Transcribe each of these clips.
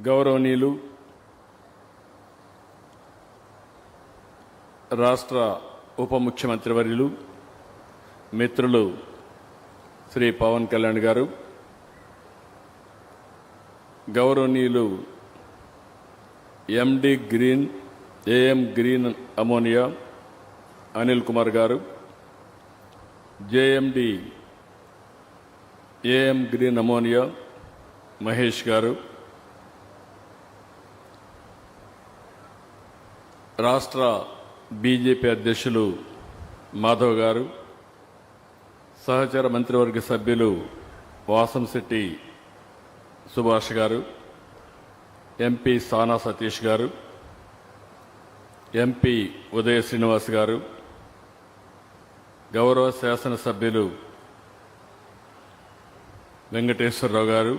గౌరవనీయులు రాష్ట్ర ఉప ముఖ్యమంత్రి వర్యులు మిత్రులు శ్రీ పవన్ కళ్యాణ్ గారు, గౌరవనీయులు MD green AM green ammonia Anil Kumar garu, JMD AM green ammonia Mahesh garu, రాష్ట్ర బీజేపీ అధ్యక్షులు మాధవ్ గారు, సహచర మంత్రివర్గ సభ్యులు వాసంశెట్టి సుభాష్ గారు, ఎంపీ సానా సతీష్ గారు, ఎంపీ ఉదయ శ్రీనివాస్ గారు, గౌరవ శాసనసభ్యులు వెంకటేశ్వరరావు గారు,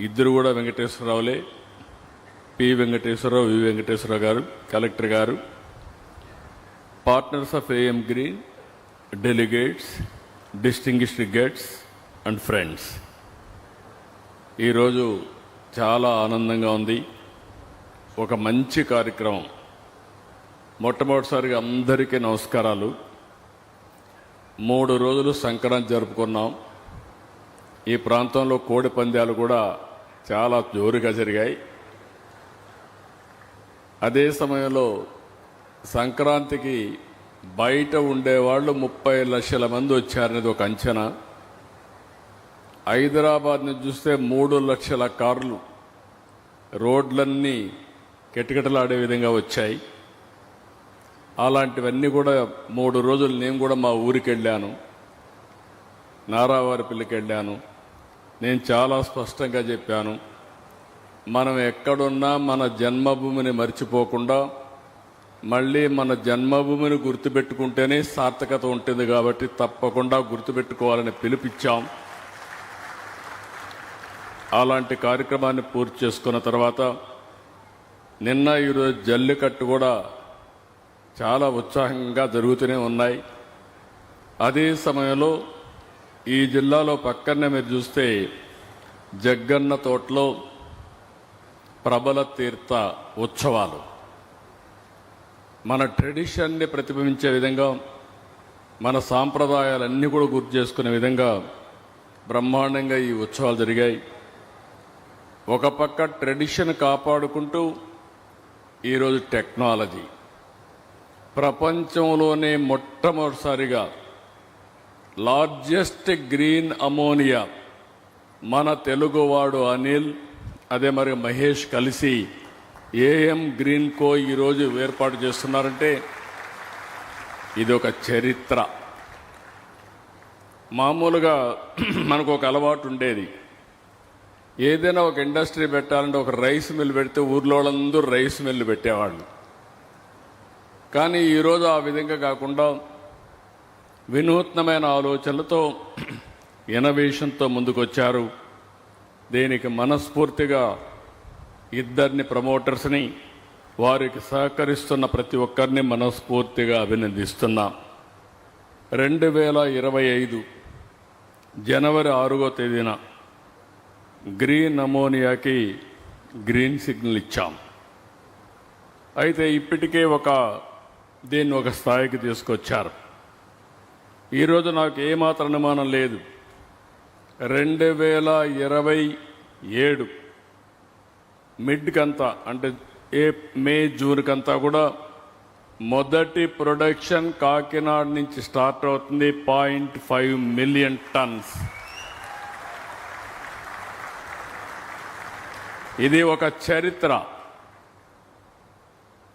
ఇద్దరు కూడా వెంకటేశ్వరరావులే, పి వెంకటేశ్వరరావు, వి వెంకటేశ్వరరావు గారు, కలెక్టర్ గారు, partners of AM green, delegates, distinguished guests and friends, ఈరోజు చాలా ఆనందంగా ఉంది. ఒక మంచి కార్యక్రమం. మొట్టమొదటిసారిగా అందరికీ నమస్కారాలు. 3 రోజులు సంక్రాంతి జరుపుకున్నాం. ఈ ప్రాంతంలో కోడి పందాలు కూడా చాలా జోరుగా జరిగాయి. అదే సమయంలో సంక్రాంతికి బయట ఉండేవాళ్ళు 30 లక్షల మంది వచ్చారనేది ఒక అంచనా. హైదరాబాద్ని చూస్తే 3 లక్షల కార్లు రోడ్లన్నీ కిటకిటలాడే విధంగా వచ్చాయి. అలాంటివన్నీ కూడా 3 రోజులు నేను కూడా మా ఊరికి వెళ్ళాను, నారావారిపల్లికి వెళ్ళాను. నేను చాలా స్పష్టంగా చెప్పాను, మనం ఎక్కడున్నా మన జన్మభూమిని మర్చిపోకుండా మళ్ళీ మన జన్మభూమిని గుర్తుపెట్టుకుంటేనే సార్థకత ఉంటుంది. కాబట్టి తప్పకుండా గుర్తుపెట్టుకోవాలని పిలుపిచ్చాం. అలాంటి కార్యక్రమాన్ని పూర్తి చేసుకున్న తర్వాత నిన్న ఈరోజు జల్లికట్టు కూడా చాలా ఉత్సాహంగా జరుగుతూనే ఉన్నాయి. అదే సమయంలో ఈ జిల్లాలో పక్కనే మీరు చూస్తే జగ్గన్న తోటలో ప్రబల తీర్థ ఉత్సవాలు మన ట్రెడిషన్ని ప్రతిబింబించే విధంగా, మన సాంప్రదాయాలన్నీ కూడా గుర్తు చేసుకునే విధంగా బ్రహ్మాండంగా ఈ ఉత్సవాలు జరిగాయి. ఒక పక్క ట్రెడిషన్ కాపాడుకుంటూ ఈరోజు టెక్నాలజీ ప్రపంచంలోనే మొట్టమొదటిసారిగా లార్జెస్ట్ గ్రీన్ అమోనియా మన తెలుగువాడు అనిల్, అదే మరి మహేష్ కలిసి ఏఎం గ్రీన్ కో ఈరోజు ఏర్పాటు చేస్తున్నారంటే ఇది ఒక చరిత్ర. మామూలుగా మనకు ఒక అలవాటు ఉండేది, ఏదైనా ఒక ఇండస్ట్రీ పెట్టాలంటే ఒక రైస్ మిల్ పెడితే ఊర్లో వాళ్ళందరూ రైస్ మిల్లు పెట్టేవాళ్ళు. కానీ ఈరోజు ఆ విధంగా కాకుండా వినూత్నమైన ఆలోచనలతో, ఇన్నోవేషన్తో ముందుకొచ్చారు. దీనికి మనస్ఫూర్తిగా ఇద్దరిని ప్రమోటర్స్ని, వారికి సహకరిస్తున్న ప్రతి ఒక్కరిని మనస్ఫూర్తిగా అభినందిస్తున్నా. 2025 జనవరి 6వ తేదీన గ్రీన్ అమోనియాకి గ్రీన్ సిగ్నల్ ఇచ్చాం. అయితే ఇప్పటికే దీన్ని ఒక స్థాయికి తీసుకొచ్చారు. ఈరోజు నాకు ఏమాత్రం అనుమానం లేదు, 2027 మిడ్కంతా అంటే మే జూన్కంతా కూడా మొదటి ప్రొడక్షన్ కాకినాడ నుంచి స్టార్ట్ అవుతుంది. 0.5 మిలియన్ టన్స్. ఇది ఒక చరిత్ర.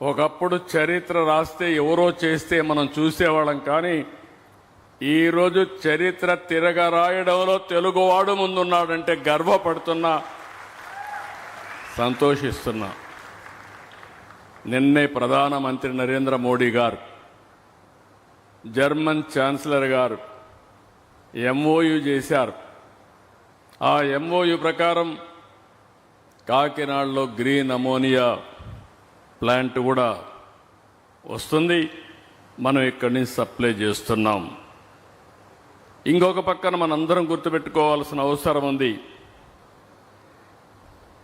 ఒకప్పుడు చరిత్ర రాస్తే ఎవరో చేస్తే మనం చూసేవాళ్ళం, కానీ ఈరోజు చరిత్ర తిరగరాయడంలో తెలుగువాడు ముందున్నాడంటే గర్వపడుతున్నా, సంతోషిస్తున్నా. నిన్నే ప్రధానమంత్రి నరేంద్ర మోడీ గారు, జర్మన్ ఛాన్సలర్ గారు ఎంఓయు చేశారు. ఆ ఎంఓయు ప్రకారం కాకినాడలో గ్రీన్ అమోనియా ప్లాంట్ కూడా వస్తుంది. మనం ఇక్కడి నుంచి సప్లై చేస్తున్నాం. ఇంకొక పక్కన మనందరం గుర్తుపెట్టుకోవాల్సిన అవసరం ఉంది.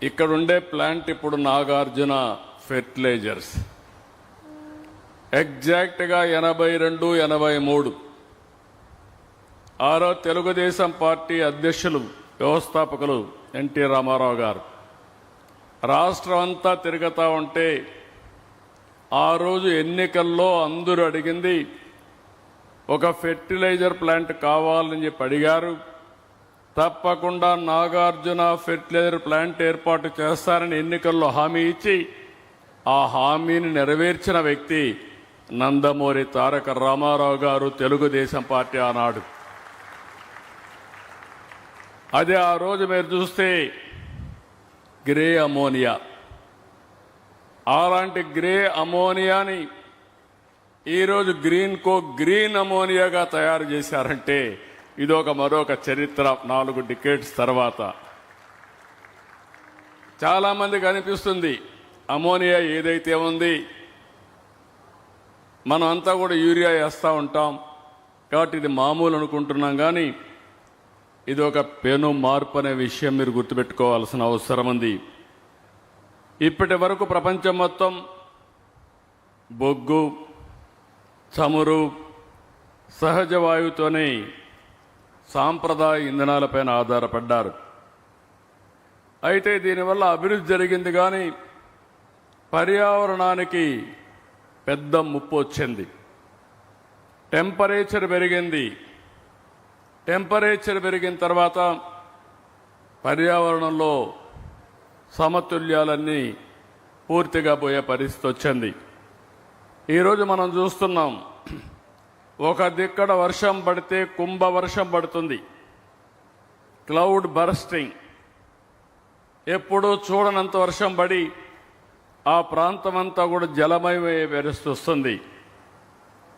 ఇక్కడుండే ప్లాంట్ ఇప్పుడు నాగార్జున ఫెర్టిలైజర్స్ ఎగ్జాక్ట్గా 82, 83 ఆరో తెలుగుదేశం పార్టీ అధ్యక్షులు వ్యవస్థాపకులు ఎన్టీ రామారావు గారు రాష్ట్రం అంతా తిరుగుతూ ఉంటే ఆ రోజు ఎన్నికల్లో అందరూ అడిగింది ఒక ఫెర్టిలైజర్ ప్లాంట్ కావాలని చెప్పి అడిగారు. తప్పకుండా నాగార్జున ఫెర్టిలైజర్ ప్లాంట్ ఏర్పాటు చేస్తారని ఎన్నికల్లో హామీ ఇచ్చి ఆ హామీని నెరవేర్చిన వ్యక్తి నందమూరి తారక రామారావు గారు, తెలుగుదేశం పార్టీ ఆనాడు. అదే ఆ రోజు మీరు చూస్తే గ్రే అమోనియా, అలాంటి గ్రే అమోనియాని ఈరోజు గ్రీన్ అమోనియాగా తయారు చేశారంటే ఇదొక మరొక చరిత్ర. 4 డికేడ్స్ తర్వాత చాలామందికి అనిపిస్తుంది అమోనియా ఏదైతే ఉంది మనం అంతా కూడా యూరియా వేస్తూ ఉంటాం కాబట్టి ఇది మామూలు అనుకుంటున్నాం, కానీ ఇది ఒక పెను మార్పు అనే విషయం మీరు గుర్తుపెట్టుకోవాల్సిన అవసరం ఉంది. ఇప్పటి వరకు ప్రపంచం మొత్తం బొగ్గు, చమురు, సహజ వాయువుతోనే సాంప్రదాయ ఇంధనాలపైన ఆధారపడ్డారు. అయితే దీనివల్ల అభివృద్ధి జరిగింది, కానీ పర్యావరణానికి పెద్ద ముప్పు వచ్చింది. టెంపరేచర్ పెరిగింది. టెంపరేచర్ పెరిగిన తర్వాత పర్యావరణంలో సమతుల్యాలన్నీ పూర్తిగా పోయే పరిస్థితి వచ్చింది. ఈరోజు మనం చూస్తున్నాం, ఒక దిక్కడ వర్షం పడితే కుంభవర్షం పడుతుంది, క్లౌడ్ బర్స్టింగ్. ఎప్పుడూ చూడనంత వర్షం పడి ఆ ప్రాంతం అంతా కూడా జలమయమయ్యే పరిస్థితి వస్తుంది.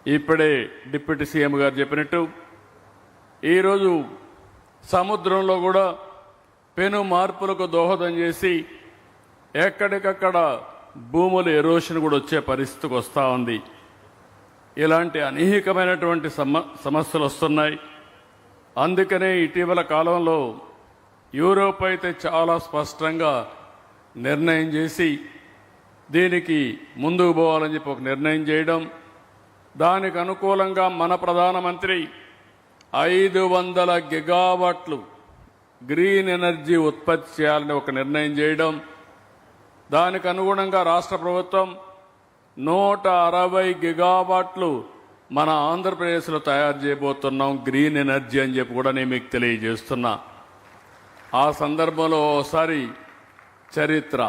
ఇప్పుడే డిప్యూటీ సీఎం గారు చెప్పినట్టు ఈరోజు సముద్రంలో కూడా పెను మార్పులకు దోహదం చేసి ఎక్కడికక్కడ భూముల ఎరోషన్ కూడా వచ్చే పరిస్థితికి వస్తూ ఉంది. ఇలాంటి అనేకమైనటువంటి సమస్యలు వస్తున్నాయి. అందుకనే ఇటీవల కాలంలో యూరోప్ అయితే చాలా స్పష్టంగా నిర్ణయం చేసి దీనికి ముందుకు పోవాలని చెప్పి ఒక నిర్ణయం చేయడం, దానికి అనుకూలంగా మన ప్రధానమంత్రి 500 గిగావాట్లు గ్రీన్ ఎనర్జీ ఉత్పత్తి చేయాలని ఒక నిర్ణయం చేయడం, దానికి అనుగుణంగా రాష్ట్ర ప్రభుత్వం 160 గిగావాట్లు మన ఆంధ్రప్రదేశ్లో తయారు చేయబోతున్నాం గ్రీన్ ఎనర్జీ అని చెప్పి కూడా నేను మీకు తెలియజేస్తున్నా. ఆ సందర్భంలో ఒకసారి చరిత్ర,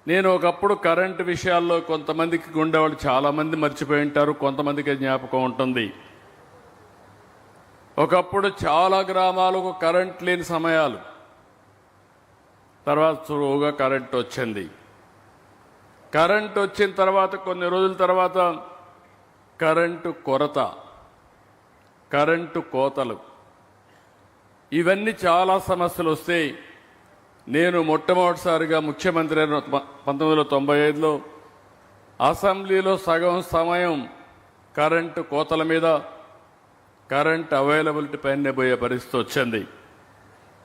నేను ఒకప్పుడు కరెంటు విషయాల్లో కొంతమందికి ఉండేవాళ్ళు చాలామంది మర్చిపోయి ఉంటారు, కొంతమందికి జ్ఞాపకం ఉంటుంది. ఒకప్పుడు చాలా గ్రామాలకు కరెంట్ లేని సమయాలు, తర్వాత సులువుగా కరెంట్ వచ్చింది. కరెంట్ వచ్చిన తర్వాత కొన్ని రోజుల తర్వాత కరెంటు కొరత, కరెంటు కోతలు, ఇవన్నీ చాలా సమస్యలు వస్తాయి. నేను మొట్టమొదటిసారిగా ముఖ్యమంత్రి 1995లో అసెంబ్లీలో సగం సమయం కరెంటు కోతల మీద, కరెంట్ అవైలబిలిటీ పైన పోయే పరిస్థితి వచ్చింది.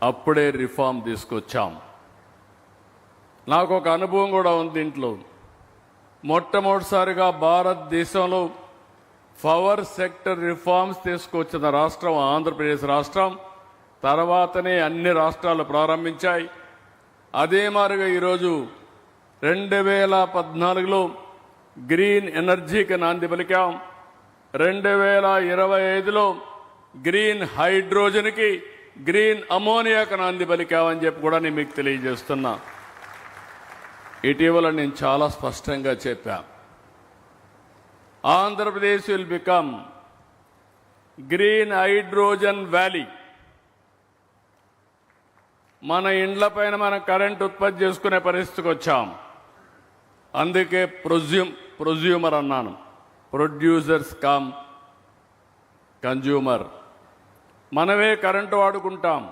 అప్పుడే రిఫార్మ్ తీసుకొచ్చాం. నాకు ఒక అనుభవం కూడా ఉంది దీంట్లో. మొట్టమొదటిసారిగా భారతదేశంలో పవర్ సెక్టర్ రిఫార్మ్స్ తీసుకొచ్చిన రాష్ట్రం ఆంధ్రప్రదేశ్ రాష్ట్రం. తర్వాతనే అన్ని రాష్ట్రాలు ప్రారంభించాయి. అదే మాదిరిగా ఈరోజు 2014లో గ్రీన్ ఎనర్జీకి నాంది పలికాం. 2025లో గ్రీన్ హైడ్రోజన్కి, గ్రీన్ అమోనియాకి నాంది పలికామని చెప్పి కూడా నేను మీకు తెలియజేస్తున్నా. ఇటీవల నేను చాలా స్పష్టంగా చెప్పా, Andhra Pradesh will become green hydrogen valley. మన ఇండ్ల పైన మనం కరెంట్ ఉత్పత్తి చేసుకునే పరిస్థితికి వచ్చాం. అందుకే ప్రొజ్యూమర్ అన్నాను, ప్రొడ్యూసర్స్ కమ్ కన్జ్యూమర్. మనమే కరెంటు వాడుకుంటాం,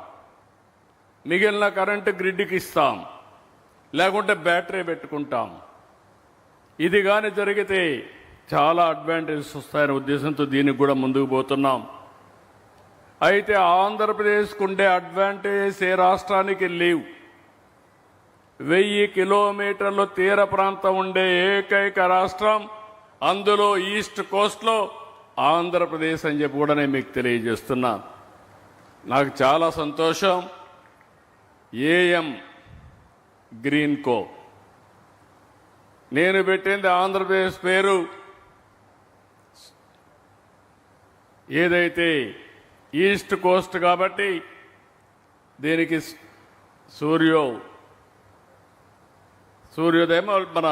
మిగిలిన కరెంటు గ్రిడ్కి ఇస్తాం, లేకుంటే బ్యాటరీ పెట్టుకుంటాం. ఇది కానీ జరిగితే చాలా అడ్వాంటేజెస్ వస్తాయనే ఉద్దేశంతో దీనికి కూడా ముందుకు పోతున్నాం. అయితే ఆంధ్రప్రదేశ్కు ఉండే అడ్వాంటేజెస్ ఏ రాష్ట్రానికి లేవు. 1000 కిలోమీటర్లు తీర ప్రాంతం ఉండే ఏకైక రాష్ట్రం, అందులో ఈస్ట్ కోస్ట్లో ఆంధ్రప్రదేశ్ అని చెప్పి కూడా నేను మీకు తెలియజేస్తున్నా. నాకు చాలా సంతోషం. ఏఎం గ్రీన్ కో నేను పెట్టింది ఆంధ్రప్రదేశ్ పేరు ఏదైతే ఈస్ట్ కోస్ట్ కాబట్టి దీనికి సూర్యోదయం మన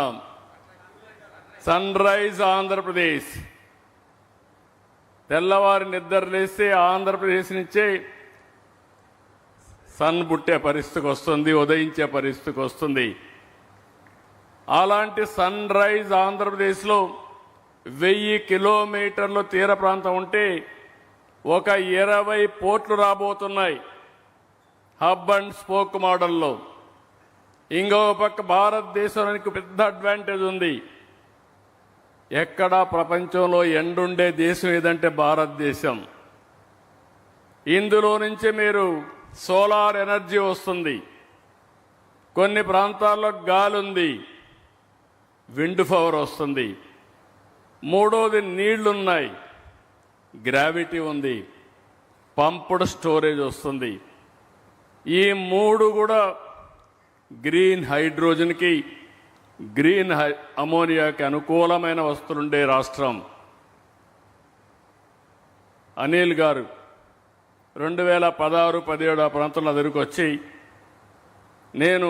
సన్ రైజ్ ఆంధ్రప్రదేశ్. తెల్లవారి నిద్ర లేస్తే ఆంధ్రప్రదేశ్ నుంచే సన్ పుట్టే పరిస్థితికి వస్తుంది, ఉదయించే పరిస్థితికి వస్తుంది. అలాంటి సన్ రైజ్ ఆంధ్రప్రదేశ్లో 1000 కిలోమీటర్లు తీర ప్రాంతం ఉంటే ఒక 20 పోర్ట్లు రాబోతున్నాయి హబ్ అండ్ స్పోక్ మోడల్లో. ఇంకో పక్క భారతదేశానికి పెద్ద అడ్వాంటేజ్ ఉంది. ఎక్కడా ప్రపంచంలో ఎండుండే దేశం ఏదంటే భారతదేశం. ఇందులో నుంచి మీరు సోలార్ ఎనర్జీ వస్తుంది, కొన్ని ప్రాంతాల్లో గాలి ఉంది, విండ్ పవర్ వస్తుంది. మూడోది నీళ్లున్నాయి, గ్రావిటీ ఉంది, పంప్డ్ స్టోరేజ్ వస్తుంది. ఈ మూడు కూడా గ్రీన్ హైడ్రోజన్కి, గ్రీన్ అమోనియాకి అనుకూలమైన వస్తువులుండే రాష్ట్రం. అనిల్ గారు 2016-17 ఆ ప్రాంతంలో దగ్గరికి వచ్చి నేను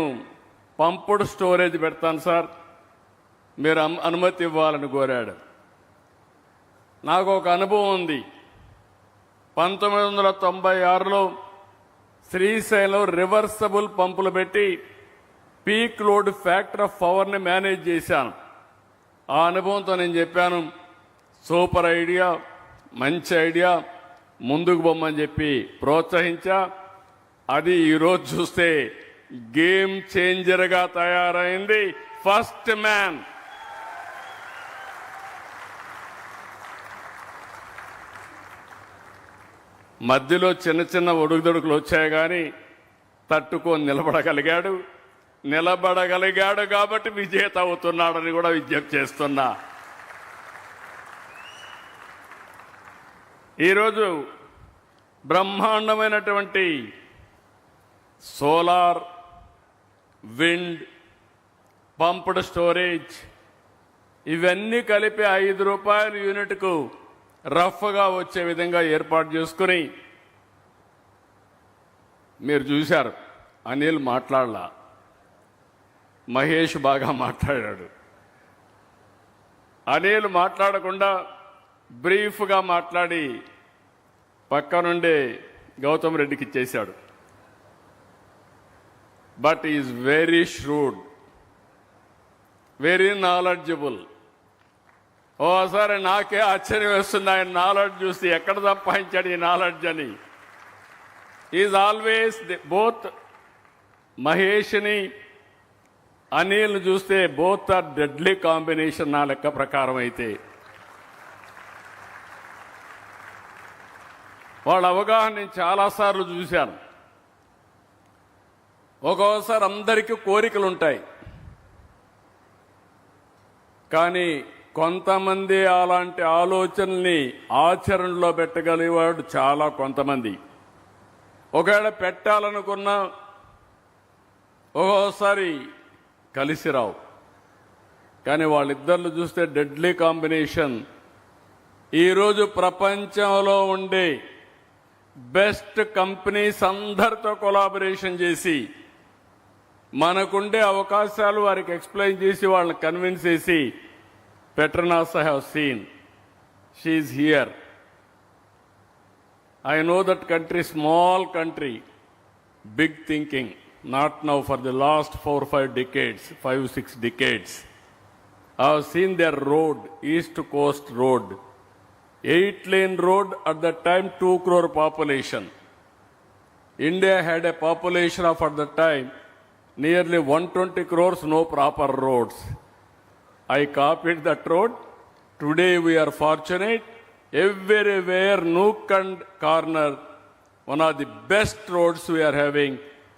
పంప్డ్ స్టోరేజ్ పెడతాను సార్, మీరు అనుమతి ఇవ్వాలని కోరాడు. నాకు ఒక అనుభవం ఉంది. 1996లో శ్రీశైలం రివర్సబుల్ పంపులు పెట్టి పీక్ లోడ్ ఫ్యాక్టర్ ఆఫ్ పవర్ని మేనేజ్ చేశాను. ఆ అనుభవంతో నేను చెప్పాను, సూపర్ ఐడియా, మంచి ఐడియా, ముందుకు పోమని చెప్పి ప్రోత్సహించా. అది ఈరోజు చూస్తే గేమ్ చేంజర్గా తయారైంది. First man. మధ్యలో చిన్న చిన్న ఒడుగుదొడుకులు వచ్చాయి కానీ తట్టుకొని నిలబడగలిగాడు కాబట్టి విజేత అవుతున్నాడని కూడా విజ్ఞప్తి చేస్తున్నా. ఈరోజు బ్రహ్మాండమైనటువంటి సోలార్, విండ్, పంప్డ్ స్టోరేజ్ ఇవన్నీ కలిపి ₹5 యూనిట్కు రఫ్గా వచ్చే విధంగా ఏర్పాటు చేసుకుని, మీరు చూశారు అనిల్ మాట్లాడలా, మహేష్ బాగా మాట్లాడాడు. అనిల్ మాట్లాడకుండా బ్రీఫ్గా మాట్లాడి పక్క నుండే గౌతమ్ రెడ్డికి ఇచ్చేశాడు. But is very shrewd, very knowledgeable. ఓసారి నాకే ఆశ్చర్యం వేస్తుంది ఆయన నాలెడ్జ్ చూసి, ఎక్కడ సంపాదించాడు ఈ నాలెడ్జ్ అని. ఈజ్ ఆల్వేస్ బోత్ మహేష్ని అనిల్ని చూస్తే బోత్ ఆర్ డెడ్లీ కాంబినేషన్ నా లెక్క ప్రకారం. అయితే వాళ్ళ అవగాహన నేను చాలాసార్లు చూశాను. ఒక్కోసారి అందరికీ కోరికలు ఉంటాయి, కానీ కొంతమంది అలాంటి ఆలోచనల్ని ఆచరణలో పెట్టగలిగేవాడు చాలా కొంతమంది. ఒకవేళ పెట్టాలనుకున్నా ఒక్కోసారి కలిసి రావు. కానీ వాళ్ళిద్దరిని చూస్తే డెడ్లీ కాంబినేషన్. ఈరోజు ప్రపంచంలో ఉండే బెస్ట్ కంపెనీస్ అందరితో కొలాబరేషన్ చేసి మనకుండే అవకాశాలు వారికి ఎక్స్ప్లెయిన్ చేసి వాళ్ళని కన్విన్స్ చేసి, Petronas I have seen. She is here. I know that country, small country, big thinking. Not now, for the last 4-5 decades, 5-6 decades. I have seen their road, East Coast Road. 8-lane road, at that time 2 crore population. India had a population of, at that time, nearly 120 crores, no proper roads. I copied that road Today we are fortunate, everywhere, nook and corner, one of the best roads we are having,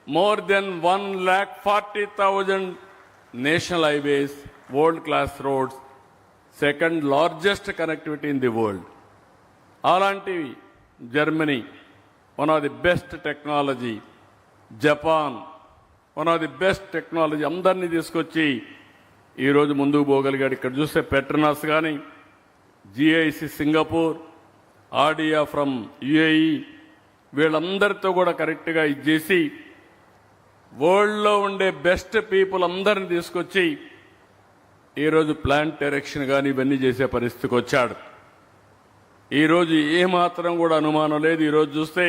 more than 1,40,000 national highways, world-class roads, second largest connectivity in the world. అలాంటి Germany, one of the best technology, Japan, one of the best technology, అందరినీ తీసుకొచ్చి ఈరోజు ముందుకు పోగలిగాడు. ఇక్కడ చూస్తే Petronas కానీ, GIC Singapore, ఆర్డియా from UAE, వీళ్ళందరితో కూడా కరెక్ట్గా ఇచ్చేసి వరల్డ్లో ఉండే బెస్ట్ పీపుల్ అందరిని తీసుకొచ్చి ఈరోజు ప్లాంట్ డైరెక్షన్ కానీ ఇవన్నీ చేసే పరిస్థితికి వచ్చాడు. ఈరోజు ఏమాత్రం కూడా అనుమానం లేదు. ఈరోజు చూస్తే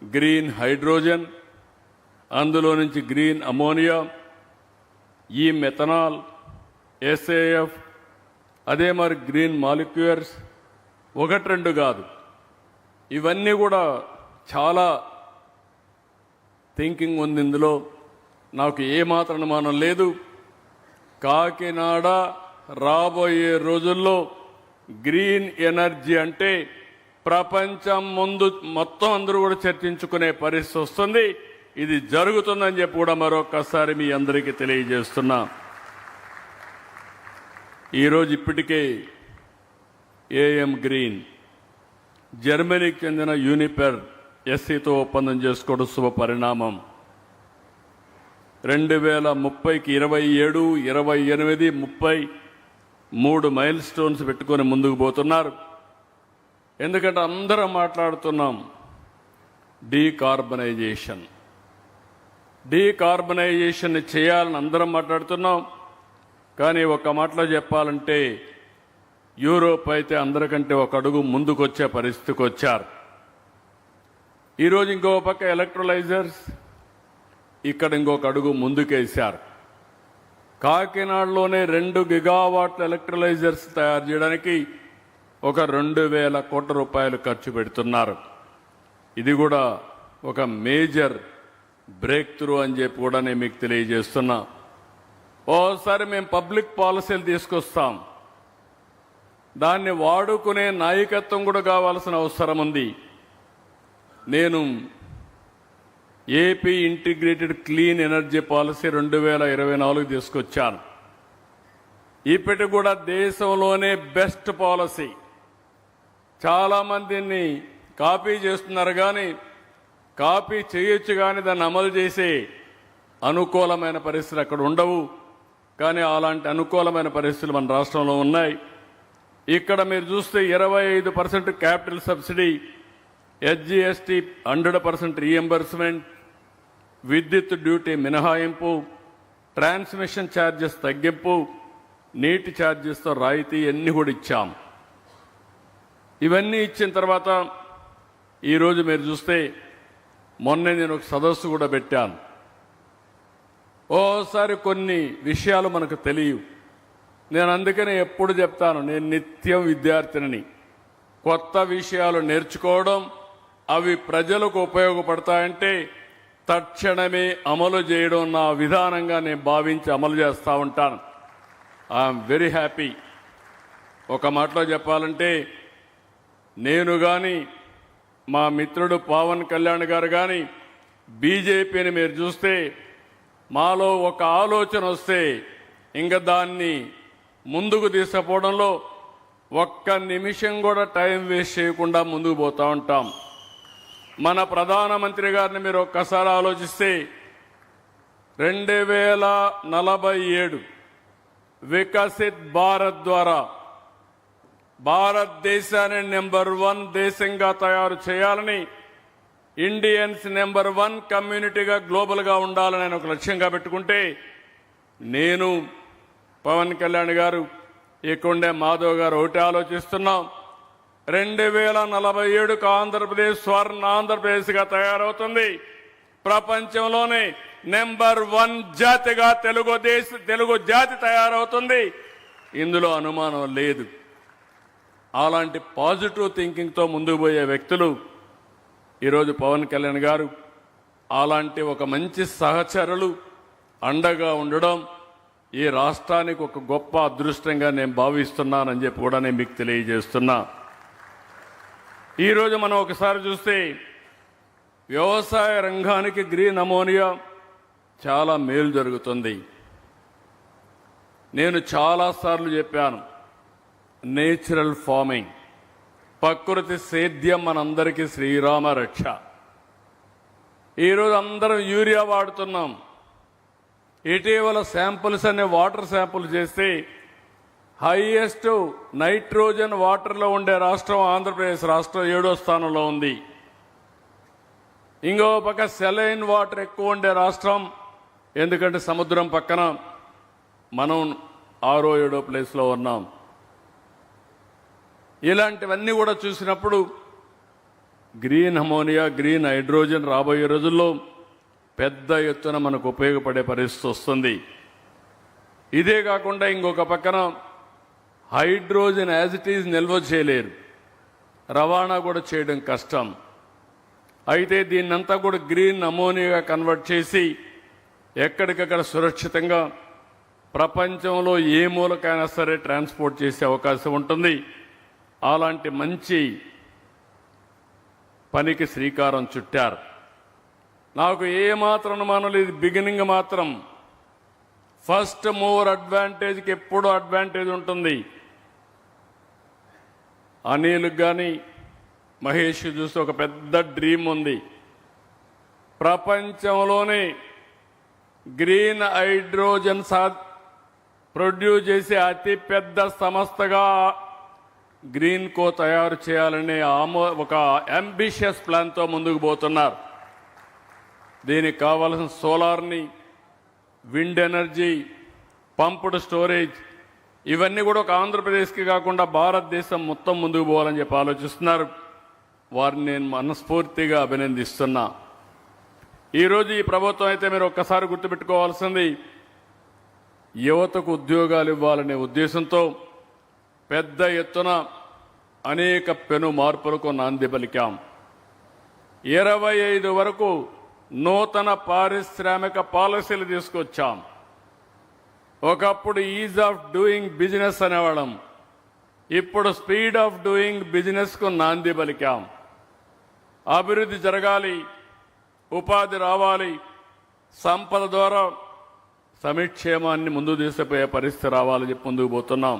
గ్రీన్ హైడ్రోజన్, అందులో నుంచి గ్రీన్ అమోనియా, ఈ మెథనాల్, ఎస్ఏఎఫ్, అదే మరి గ్రీన్ మాలిక్యూల్స్, ఒకటి రెండు కాదు, ఇవన్నీ కూడా చాలా థింకింగ్ ఉంది ఇందులో. నాకు ఏమాత్రం అనుమానం లేదు. కాకినాడ రాబోయే రోజుల్లో గ్రీన్ ఎనర్జీ అంటే ప్రపంచం ముందు మొత్తం అందరూ కూడా చర్చించుకునే పరిస్థితి వస్తుంది. ఇది జరుగుతుందని చెప్పి కూడా మరొకసారి మీ అందరికీ తెలియజేస్తున్నా. ఈరోజు ఇప్పటికే ఏఎం గ్రీన్ జర్మనీకి చెందిన యూనిపెర్ ఎస్సీతో ఒప్పందం చేసుకోవడం శుభ పరిణామం. 2030కి 27, 28, 30 3 మైల్ స్టోన్స్ పెట్టుకొని ముందుకు పోతున్నారు. ఎందుకంటే అందరం మాట్లాడుతున్నాం డీకార్బనైజేషన్ చేయాలని అందరం మాట్లాడుతున్నాం. కానీ ఒక మాటలో చెప్పాలంటే యూరోప్ అయితే అందరికంటే ఒక అడుగు ముందుకొచ్చే పరిస్థితికి వచ్చారు. ఈరోజు ఇంకో పక్క ఎలక్ట్రోలైజర్స్, ఇక్కడ ఇంకొక అడుగు ముందుకేశారు. కాకినాడలోనే 2 గిగావాట్ల ఎలక్ట్రోలైజర్స్ తయారు చేయడానికి ఒక 2,000 కోట్ల రూపాయలు ఖర్చు పెడుతున్నారు. ఇది కూడా ఒక మేజర్ బ్రేక్ త్రూ అని చెప్పి కూడా నేను మీకు తెలియజేస్తున్నా. ఓసారి మేము పబ్లిక్ పాలసీలు తీసుకొస్తాం, దాన్ని వాడుకునే నాయకత్వం కూడా కావాల్సిన అవసరం ఉంది. నేను AP integrated clean energy policy 2024 తీసుకొచ్చాను. ఇప్పటికి కూడా దేశంలోనే బెస్ట్ పాలసీ. చాలామందిని కాపీ చేస్తున్నారు, కానీ కాపీ చేయొచ్చు కానీ దాన్ని అమలు చేసే అనుకూలమైన పరిస్థితులు అక్కడ ఉండవు. కానీ అలాంటి అనుకూలమైన పరిస్థితులు మన రాష్ట్రంలో ఉన్నాయి. ఇక్కడ మీరు చూస్తే 25% క్యాపిటల్ సబ్సిడీ, ఎస్జిఎస్టీ 100% రీఎంబర్స్మెంట్, విద్యుత్ డ్యూటీ మినహాయింపు, ట్రాన్స్మిషన్ ఛార్జెస్ తగ్గింపు, నీటి ఛార్జెస్తో రాయితీ అన్నీ కూడా ఇచ్చాం. ఇవన్నీ ఇచ్చిన తర్వాత ఈరోజు మీరు చూస్తే మొన్నే నేను ఒక సదస్సు కూడా పెట్టాను. ఓసారి కొన్ని విషయాలు మనకు తెలియవు. నేను అందుకనే ఎప్పుడు చెప్తాను, నేను నిత్యం విద్యార్థిని. కొత్త విషయాలు నేర్చుకోవడం, అవి ప్రజలకు ఉపయోగపడతాయంటే తక్షణమే అమలు చేయడం నా విధానంగా నేను భావించి అమలు చేస్తూ ఉంటాను. I'm very happy. ఒక మాటలో చెప్పాలంటే నేను కానీ మా మిత్రుడు పవన్ కళ్యాణ్ గారు కానీ బీజేపీని మీరు చూస్తే మాలో ఒక ఆలోచన వస్తే ఇంకా దాన్ని ముందుకు తీసుకుపోవడంలో ఒక్క నిమిషం కూడా టైం వేస్ట్ చేయకుండా ముందుకు పోతూ ఉంటాం. మన ప్రధానమంత్రి గారిని మీరు ఒక్కసారి ఆలోచిస్తే 2047 వికసిత్ భారత్ ద్వారా భారతదేశాన్ని నెంబర్ 1 దేశంగా తయారు చేయాలని, ఇండియన్స్ నెంబర్ 1 కమ్యూనిటీగా గ్లోబల్గా ఉండాలని ఒక లక్ష్యంగా పెట్టుకుంటే నేను, పవన్ కళ్యాణ్ గారు, ఇక్కడే మాధవ్ గారు ఒకటి ఆలోచిస్తున్నాం. 2047కు ఆంధ్రప్రదేశ్ స్వర్ణ ఆంధ్రప్రదేశ్గా తయారవుతుంది. ప్రపంచంలోనే నెంబర్ 1 జాతిగా తెలుగు జాతి తయారవుతుంది. ఇందులో అనుమానం లేదు. అలాంటి పాజిటివ్ థింకింగ్తో ముందుకు పోయే వ్యక్తులు ఈరోజు పవన్ కళ్యాణ్ గారు. అలాంటి ఒక మంచి సహచరులు అండగా ఉండడం ఈ రాష్ట్రానికి ఒక గొప్ప అదృష్టంగా నేను భావిస్తున్నానని చెప్పి కూడా నేను మీకు తెలియజేస్తున్నా. ఈరోజు మనం ఒకసారి చూస్తే వ్యవసాయ రంగానికి గ్రీన్ అమోనియా చాలా మేలు జరుగుతుంది. నేను చాలాసార్లు చెప్పాను, నేచురల్ ఫార్మింగ్, ప్రకృతి సేద్యం మనందరికీ శ్రీరామ రక్ష. ఈరోజు అందరం యూరియా వాడుతున్నాం. ఇటీవల శాంపుల్స్ అనే వాటర్ శాంపుల్ చేస్తే హైయెస్ట్ నైట్రోజన్ వాటర్లో ఉండే రాష్ట్రం ఆంధ్రప్రదేశ్ రాష్ట్రం 7వ స్థానంలో ఉంది. ఇంకో పక్క సెలైన్ వాటర్ ఎక్కువ ఉండే రాష్ట్రం, ఎందుకంటే సముద్రం పక్కన, మనం 6వ 7వ ప్లేస్లో ఉన్నాం. ఇలాంటివన్నీ కూడా చూసినప్పుడు గ్రీన్ అమోనియా, గ్రీన్ హైడ్రోజన్ రాబోయే రోజుల్లో పెద్ద ఎత్తున మనకు ఉపయోగపడే పరిస్థితి వస్తుంది. ఇదే కాకుండా ఇంకొక పక్కన హైడ్రోజన్ యాజ్ ఇట్ ఈజ్ నిల్వ చేయలేరు, రవాణా కూడా చేయడం కష్టం. అయితే దీన్నంతా కూడా గ్రీన్ అమోనియాగా కన్వర్ట్ చేసి ఎక్కడికక్కడ సురక్షితంగా ప్రపంచంలో ఏ మూలకైనా సరే ట్రాన్స్పోర్ట్ చేసే అవకాశం ఉంటుంది. అలాంటి మంచి పనికి శ్రీకారం చుట్టారు. నాకు ఏమాత్రం అనుమానం లేదు, బిగినింగ్ మాత్రం ఫస్ట్ మూవర్ అడ్వాంటేజ్కి ఎప్పుడూ అడ్వాంటేజ్ ఉంటుంది. అనిల్ కానీ మహేష్ చూస్తే ఒక పెద్ద డ్రీమ్ ఉంది. ప్రపంచంలోనే గ్రీన్ హైడ్రోజన్ ప్రొడ్యూస్ చేసే అతి పెద్ద సంస్థగా గ్రీన్ కో తయారు చేయాలనే ఒక అంబిషియస్ ప్లాన్తో ముందుకు పోతున్నారు. దీనికి కావాల్సిన సోలార్ని, విండ్ ఎనర్జీ, పంప్డ్ స్టోరేజ్, ఇవన్నీ కూడా ఒక ఆంధ్రప్రదేశ్కి కాకుండా భారతదేశం మొత్తం ముందుకు పోవాలని చెప్పి ఆలోచిస్తున్నారు. వారిని నేను మనస్ఫూర్తిగా అభినందిస్తున్నా. ఈరోజు ఈ ప్రభుత్వం అయితే మీరు ఒక్కసారి గుర్తుపెట్టుకోవాల్సింది, యువతకు ఉద్యోగాలు ఇవ్వాలనే ఉద్దేశంతో పెద్ద ఎత్తున అనేక పెను మార్పులకు నాంది పలికాం. 25 వరకు నూతన పారిశ్రామిక పాలసీలు తీసుకొచ్చాం. ఒకప్పుడు ఈజ్ ఆఫ్ డూయింగ్ బిజినెస్ అనేవాళ్ళం, ఇప్పుడు స్పీడ్ ఆఫ్ డూయింగ్ బిజినెస్కు నాంది పలికాం. అభివృద్ధి జరగాలి, ఉపాధి రావాలి, సంపద ద్వారా సమిక్షేమాన్ని ముందు తీసుకుపోయే పరిస్థితి రావాలని చెప్పి ముందుకు పోతున్నాం.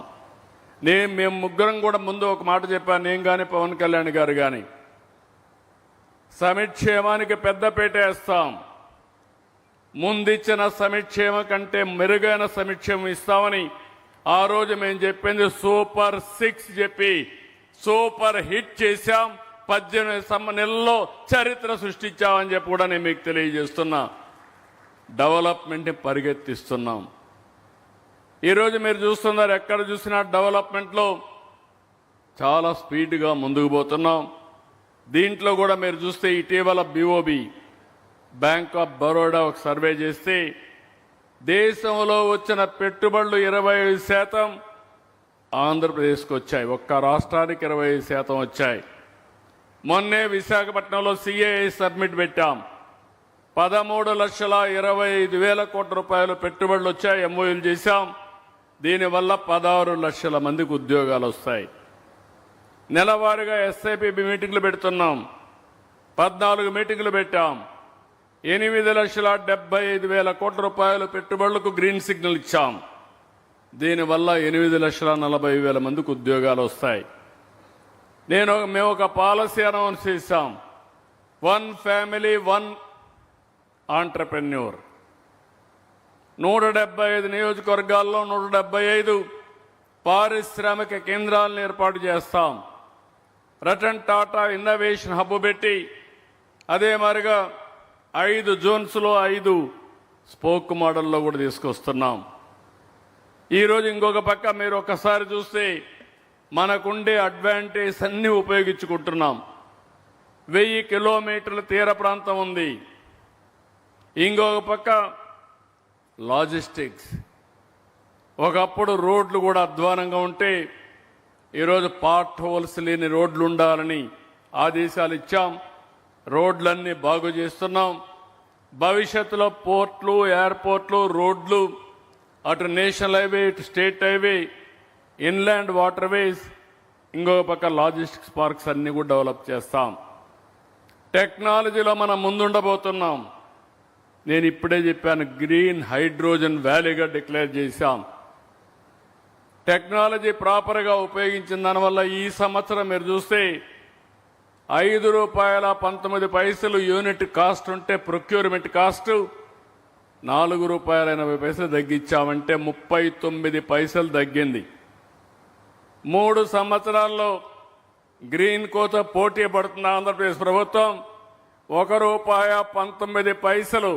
మేము ముగ్గురం కూడా ముందు ఒక మాట చెప్పాను, నేను కానీ పవన్ కళ్యాణ్ గారు కానీ, సమిక్షేమానికి పెద్దపీట వేస్తాం. ముందిచ్చిన సమిక్షేమ కంటే మెరుగైన సమిక్షేమం ఇస్తామని ఆ రోజు మేము చెప్పింది సూపర్ 6 చెప్పి సూపర్ హిట్ చేశాం. 18 నెలల్లో చరిత్ర సృష్టించామని చెప్పి కూడా నేను మీకు తెలియజేస్తున్నా. డెవలప్మెంట్ని పరిగెత్తిస్తున్నాం. ఈరోజు మీరు చూస్తున్నారు, ఎక్కడ చూసినా డెవలప్మెంట్లో చాలా స్పీడ్గా ముందుకు పోతున్నాం. దీంట్లో కూడా మీరు చూస్తే ఇటీవల BOB బ్యాంక్ ఆఫ్ బరోడా ఒక సర్వే చేస్తే దేశంలో వచ్చిన పెట్టుబడులు 25% ఆంధ్రప్రదేశ్కి వచ్చాయి. ఒక్క రాష్ట్రానికి 25% వచ్చాయి. మొన్నే విశాఖపట్నంలో CAI సబ్మిట్ పెట్టాం. 13,25,000 కోట్ల రూపాయలు పెట్టుబడులు వచ్చాయి, MOUలు చేశాం. దీనివల్ల 16 లక్షల మందికి ఉద్యోగాలు వస్తాయి. నెలవారీగా SIP మీటింగ్లు పెడుతున్నాం. 14 మీటింగ్లు పెట్టాం. 8,75,000 కోట్ల రూపాయలు పెట్టుబడులకు గ్రీన్ సిగ్నల్ ఇచ్చాం. దీనివల్ల 8,40,000 మందికి ఉద్యోగాలు వస్తాయి. మేము ఒక పాలసీ అనౌన్స్ చేశాం, 1 ఫ్యామిలీ 1 ఆంటర్ప్రెన్యూర్. 175 నియోజకవర్గాల్లో 175 పారిశ్రామిక కేంద్రాలను ఏర్పాటు చేస్తాం. రతన్ టాటా ఇన్నోవేషన్ హబ్ పెట్టి, అదే మరిగా 5 జోన్స్లో 5 స్పోక్ మోడల్లో కూడా తీసుకొస్తున్నాం. ఈరోజు ఇంకొక పక్క మీరు ఒకసారి చూస్తే మనకుండే అడ్వాంటేజ్ అన్ని ఉపయోగించుకుంటున్నాం. 1000 కిలోమీటర్ల తీర ప్రాంతం ఉంది. ఇంకొక పక్క లాజిస్టిక్స్. ఒకప్పుడు రోడ్లు కూడా అధ్వానంగా ఉంటే ఈరోజు పార్ట్ హోల్స్ లేని రోడ్లు ఉండాలని ఆదేశాలు ఇచ్చాం. రోడ్లన్నీ బాగు చేస్తున్నాం. భవిష్యత్తులో పోర్ట్లు, ఎయిర్పోర్ట్లు, రోడ్లు అటు నేషనల్ హైవే, ఇటు స్టేట్ హైవే, ఇన్లాండ్ వాటర్వేస్, ఇంకో పక్క లాజిస్టిక్స్ పార్క్స్ అన్ని కూడా డెవలప్ చేస్తాం. టెక్నాలజీలో మనం ముందుండబోతున్నాం. నేను ఇప్పుడే చెప్పాను, గ్రీన్ హైడ్రోజన్ వ్యాలీగా డిక్లేర్ చేశాం. టెక్నాలజీ ప్రాపర్గా ఉపయోగించిన దానివల్ల ఈ సంవత్సరం మీరు చూస్తే ₹5.19 యూనిట్ కాస్ట్ ఉంటే ప్రొక్యూర్మెంట్ కాస్ట్ ₹4.80 తగ్గించామంటే 39 పైసలు తగ్గింది. 3 సంవత్సరాల్లో గ్రీన్ కోత పోటీ పడుతున్న ఆంధ్రప్రదేశ్ ప్రభుత్వం ₹1.19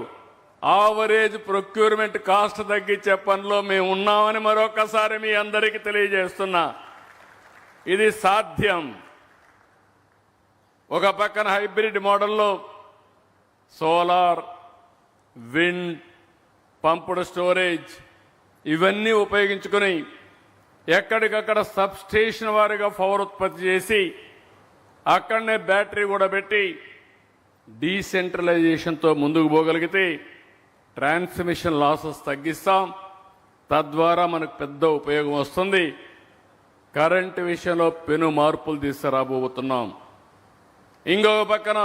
ఆవరేజ్ ప్రొక్యూర్మెంట్ కాస్ట్ తగ్గించే పనిలో మేము ఉన్నామని మరొకసారి మీ అందరికీ తెలియజేస్తున్నా. ఇది సాధ్యం. ఒక పక్కన హైబ్రిడ్ మోడల్లో సోలార్, విండ్, పంపుడు స్టోరేజ్ ఇవన్నీ ఉపయోగించుకుని ఎక్కడికక్కడ సబ్స్టేషన్ వారిగా పవర్ ఉత్పత్తి చేసి అక్కడనే బ్యాటరీ కూడా పెట్టి డీసెంట్రలైజేషన్తో ముందుకు పోగలిగితే ట్రాన్స్మిషన్ లాసెస్ తగ్గిస్తాం. తద్వారా మనకు పెద్ద ఉపయోగం వస్తుంది. కరెంటు విషయంలో పెను మార్పులు తీసుకురాబోతున్నాం. ఇంకొక పక్కన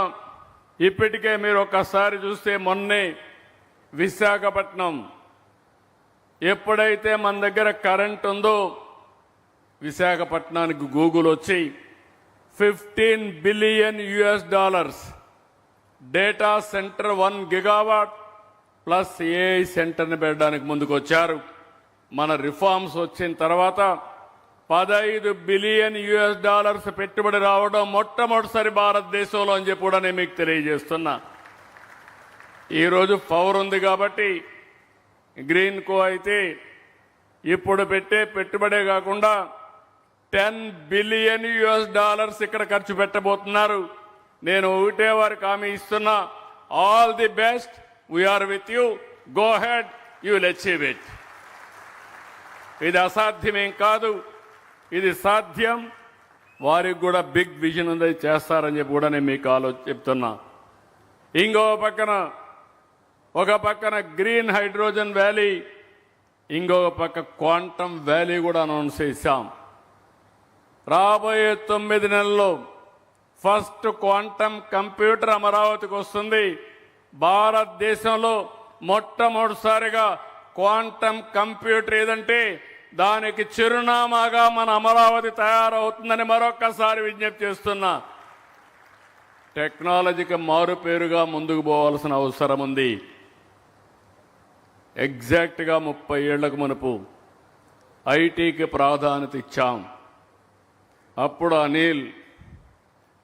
ఇప్పటికే మీరు ఒక్కసారి చూస్తే మొన్నే విశాఖపట్నం ఎప్పుడైతే మన దగ్గర కరెంట్ ఉందో విశాఖపట్నానికి గూగుల్ వచ్చి $15 billion data centre 1 gigawatt plus AI సెంటర్ని పెట్టడానికి ముందుకు వచ్చారు. మన రిఫార్మ్స్ వచ్చిన తర్వాత $15 బిలియన్ పెట్టుబడి రావడం మొట్టమొదటిసారి భారతదేశంలో అని చెప్పి కూడా నేను మీకు తెలియజేస్తున్నా. ఈరోజు పవర్ ఉంది కాబట్టి గ్రీన్ కో అయితే ఇప్పుడు పెట్టే పెట్టుబడే కాకుండా $10 బిలియన్ ఇక్కడ ఖర్చు పెట్టబోతున్నారు. నేను ఒకటే వారికి హామీ ఇస్తున్నా, all the best, we're with you, go ahead, you will achieve it. ఇది అసాధ్యమేం కాదు, ఇది సాధ్యం. వారికి కూడా బిగ్ విజన్ ఉంది, చేస్తారని చెప్పి కూడా నేను మీకు చెప్తున్నా. ఒక పక్కన గ్రీన్ హైడ్రోజన్ వ్యాలీ, ఇంకొక పక్క క్వాంటమ్ వ్యాలీ కూడా అనౌన్స్ చేశాం. రాబోయే 9 నెలల్లో ఫస్ట్ క్వాంటమ్ కంప్యూటర్ అమరావతికి వస్తుంది. భారతదేశంలో మొట్టమొదటిసారిగా క్వాంటమ్ కంప్యూటర్ ఏదంటే దానికి చిరునామాగా మన అమరావతి తయారవుతుందని మరొక్కసారి విజ్ఞప్తి చేస్తున్నా. టెక్నాలజీకి మారుపేరుగా ముందుకు పోవాల్సిన అవసరం ఉంది. ఎగ్జాక్ట్గా 30 ఏళ్లకు మునుపు ఐటీకి ప్రాధాన్యత ఇచ్చాం. అప్పుడు అనిల్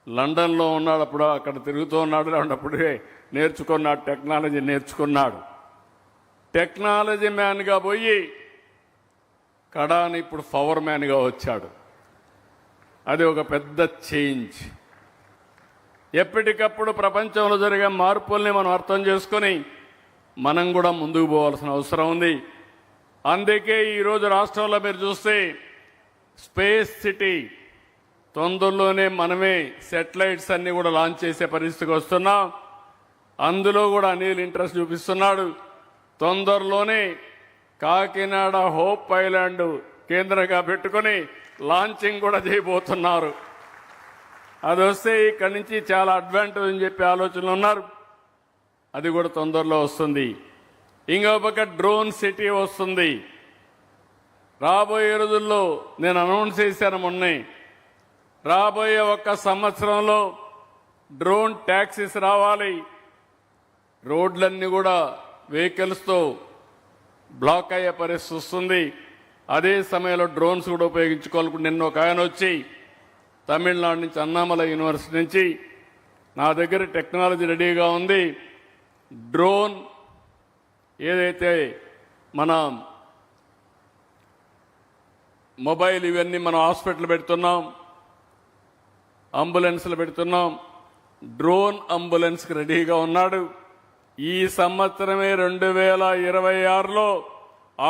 లండన్లో ఉన్నాడు, అప్పుడు అక్కడ తిరుగుతూ ఉన్నాడు, అప్పుడే నేర్చుకున్నాడు, టెక్నాలజీ నేర్చుకున్నాడు. టెక్నాలజీ మ్యాన్గా పోయి కడాని ఇప్పుడు పవర్ మ్యాన్గా వచ్చాడు. అది ఒక పెద్ద చేంజ్. ఎప్పటికప్పుడు ప్రపంచంలో జరిగే మార్పుల్ని మనం అర్థం చేసుకొని మనం కూడా ముందుకు పోవాల్సిన అవసరం ఉంది. అందుకే ఈరోజు రాష్ట్రంలో మీరు చూస్తే స్పేస్ సిటీ తొందరలోనే మనమే సెటిలైట్స్ అన్ని కూడా లాంచ్ చేసే పరిస్థితికి వస్తున్నాం. అందులో కూడా అనిల్ ఇంట్రెస్ట్ చూపిస్తున్నాడు. తొందరలోనే కాకినాడ హోప్ ఐలాండ్ కేంద్రంగా పెట్టుకొని లాంచింగ్ కూడా చేయబోతున్నారు. అది వస్తే ఇక్కడి నుంచి చాలా అడ్వాంటేజ్ అని చెప్పి ఆలోచనలు ఉన్నారు. అది కూడా తొందరలో వస్తుంది. ఇంకో పక్క డ్రోన్ సిటీ వస్తుంది. రాబోయే రోజుల్లో నేను అనౌన్స్ చేశాను మొన్నే, రాబోయే 1 సంవత్సరంలో డ్రోన్ ట్యాక్సీస్ రావాలి. రోడ్లన్నీ కూడా వెహికల్స్తో బ్లాక్ అయ్యే పరిస్థితి వస్తుంది. అదే సమయంలో డ్రోన్స్ కూడా ఉపయోగించుకోవాలి. నిన్న ఒక ఆయన వచ్చి తమిళనాడు నుంచి అన్నామలై యూనివర్సిటీ నుంచి నా దగ్గర టెక్నాలజీ రెడీగా ఉంది, డ్రోన్ ఏదైతే మన మొబైల్ ఇవన్నీ మనం హాస్పిటల్ పెడుతున్నాం, అంబులెన్స్లు పెడుతున్నాం, డ్రోన్ అంబులెన్స్కి రెడీగా ఉన్నాడు. ఈ సంవత్సరమే 2026లో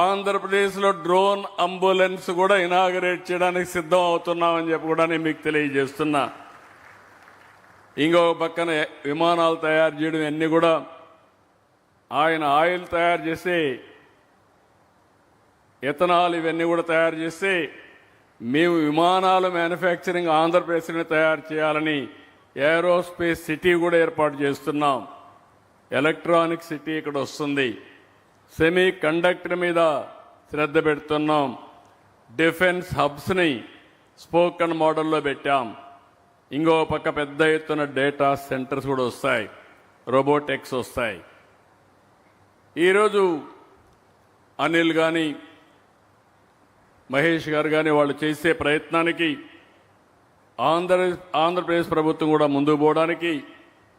ఆంధ్రప్రదేశ్లో డ్రోన్ అంబులెన్స్ కూడా ఇనాగరేట్ చేయడానికి సిద్ధం అవుతున్నామని చెప్పి కూడా నేను మీకు తెలియజేస్తున్నా. ఇంకొక పక్కన విమానాలు తయారు చేయడం అన్నీ కూడా ఆయన ఆయిల్ తయారు చేసి ఎథనాల్ ఇవన్నీ కూడా తయారు చేస్తే మేము విమానాలు మ్యానుఫ్యాక్చరింగ్ ఆంధ్రప్రదేశ్ని తయారు చేయాలని ఏరోస్పేస్ సిటీ కూడా ఏర్పాటు చేస్తున్నాం. ఎలక్ట్రానిక్ సిటీ ఇక్కడ వస్తుంది. సెమీ కండక్టర్ మీద శ్రద్ధ పెడుతున్నాం. డిఫెన్స్ హబ్స్ని స్పోకన్ మోడల్లో పెట్టాం. ఇంకో పక్క పెద్ద ఎత్తున డేటా సెంటర్స్ కూడా వస్తాయి, రోబోటిక్స్ వస్తాయి. ఈరోజు అనిల్ కానీ మహేష్ గారు కానీ వాళ్ళు చేసే ప్రయత్నానికి ఆంధ్రప్రదేశ్ ప్రభుత్వం కూడా ముందుకు పోవడానికి